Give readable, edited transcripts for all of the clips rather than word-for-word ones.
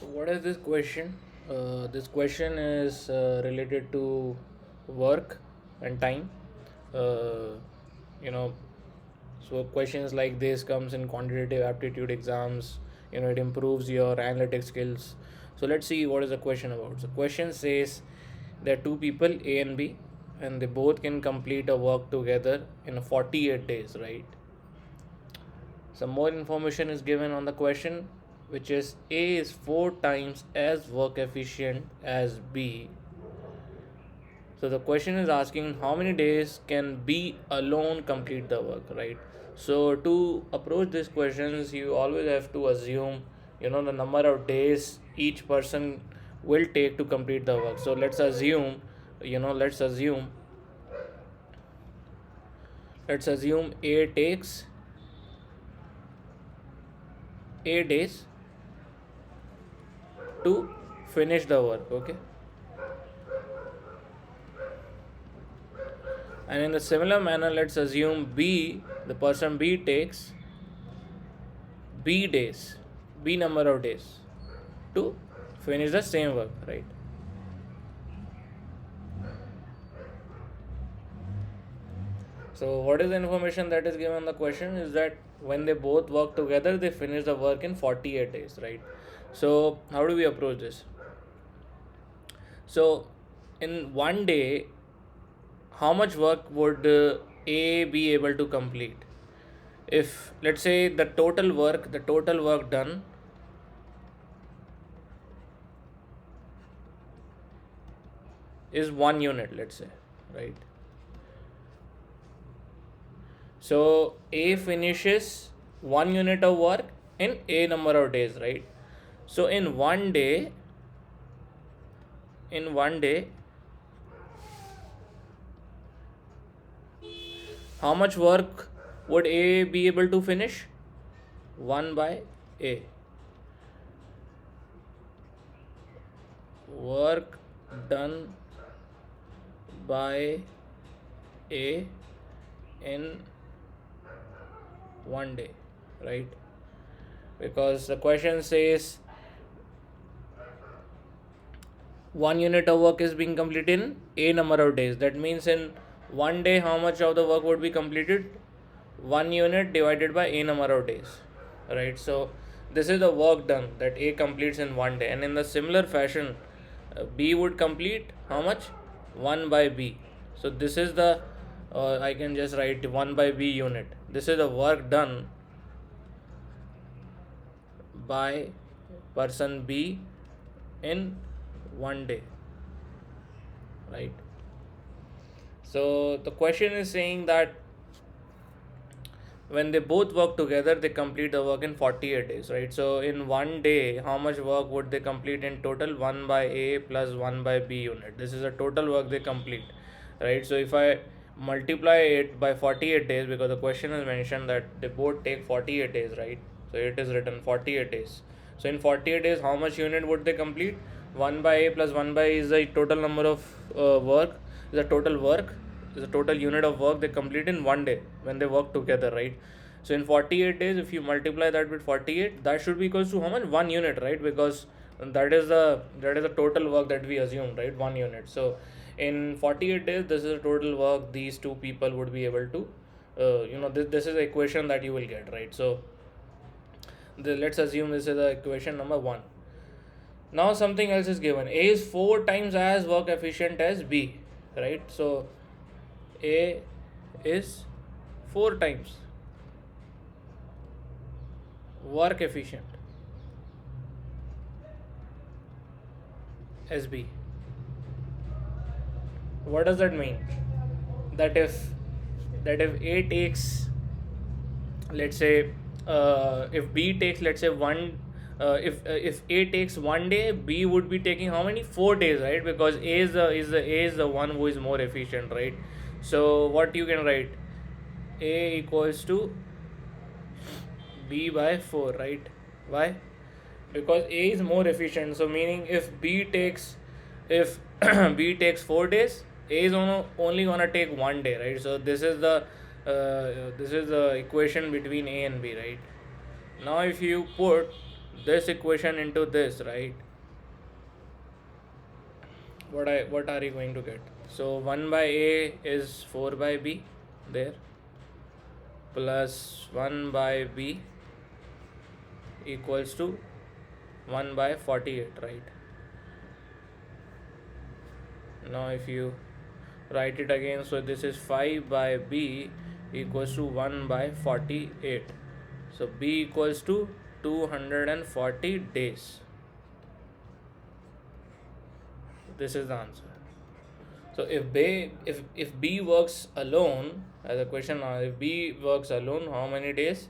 What is this question? This question is related to work and time. Uh, you know, so questions like this comes in quantitative aptitude exams. It improves your analytic skills. So let's see what is the question about. So question says there are two people A and B, and they both can complete a work together in 48 days, right? Some more information is given on the question, which is A is 4 times as work efficient as B. So the question is asking how many days can B alone complete the work, right? So to approach these questions, you always have to assume, the number of days each person will take to complete the work. So let's assume A takes A days to finish the work, okay? And in a similar manner, let's assume the person B takes B days, B number of days to finish the same work, right? So, what is the information that is given on the question is that when they both work together, they finish the work in 48 days, right? So, how do we approach this? So, in one day, how much work would A be able to complete? If let's say the total work done is 1 unit, let's say, right? So A finishes 1 unit of work in A number of days, right? So in one day, how much work would A be able to finish? 1 by A. Work done by A in one day, right? Because the question says 1 unit of work is being completed in A number of days. That means in one day, how much of the work would be completed? 1 unit divided by A number of days, right? So this is the work done that A completes in one day, and in the similar fashion, B would complete how much? 1 by B. So this is the I can just write 1 by B unit. This is the work done by person B in one day, right? So the question is saying that when they both work together, they complete the work in 48 days, right? So in one day, how much work would they complete in total? 1 by A plus 1 by B unit. This is the total work they complete, right? So if I multiply it by 48 days, because the question has mentioned that they both take 48 days, right? So it is written 48 days. So in 48 days, how much unit would they complete? 1 by A plus 1 by is the total number of work, the total work, is the total unit of work they complete in one day when they work together, right? So in 48 days, if you multiply that with 48, that should be equals to how much? 1 unit, right? Because that is the total work that we assume, right? 1 unit. So in 48 days, this is the total work these two people would be able to this is the equation that you will get, right? So let's assume this is the equation number 1. Now something else is given. A is 4 times as work efficient as B, right? So A is 4 times work efficient as B. What does that mean? That if A takes, let's say, if B takes, let's say, if A takes one day, B would be taking how many? 4 days, right? Because A is the one who is more efficient, right? So what you can write? A equals to B by 4, right? Why? Because A is more efficient. So meaning if B takes 4 days, A is only gonna take one day, right? So this is the equation between A and B, right? Now if you put this equation into this, right? What are you going to get? So 1 by a is 4 by b there, plus 1 by b equals to 1 by 48, right? Now if you write it again, so this is 5 by b equals to 1 by 48. So b equals to 240 days. This is the answer. So if b works alone, as a question now, if b works alone, how many days?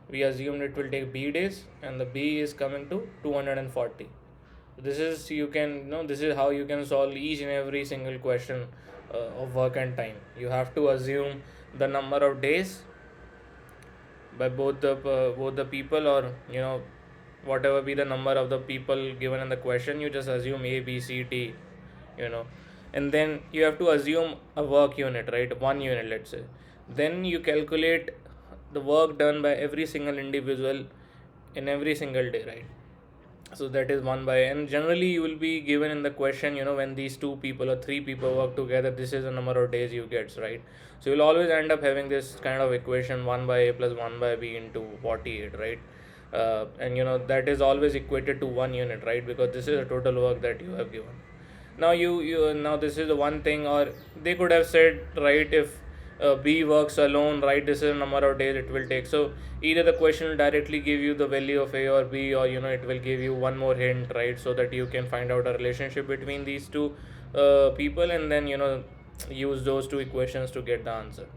We assumed it will take b days, and the b is coming to 240. This is, you can, this is how you can solve each and every single question of work and time. You have to assume the number of days by both the people, or whatever be the number of the people given in the question, you just assume a b c d, you know and then you have to assume a work unit, right? 1 unit, let's say. Then you calculate the work done by every single individual in every single day, right? So that is 1 by, and generally you will be given in the question, when these two people or three people work together, this is the number of days you get, right? So you'll always end up having this kind of equation, 1 by a plus 1 by b into 48, right? And that is always equated to 1 unit, right? Because this is a total work that you have given. Now you now this is the one thing, or they could have said, right, if b works alone, right, this is the number of days it will take. So either the question will directly give you the value of a or b, or it will give you one more hint, right, so that you can find out a relationship between these two people, and then use those two equations to get the answer.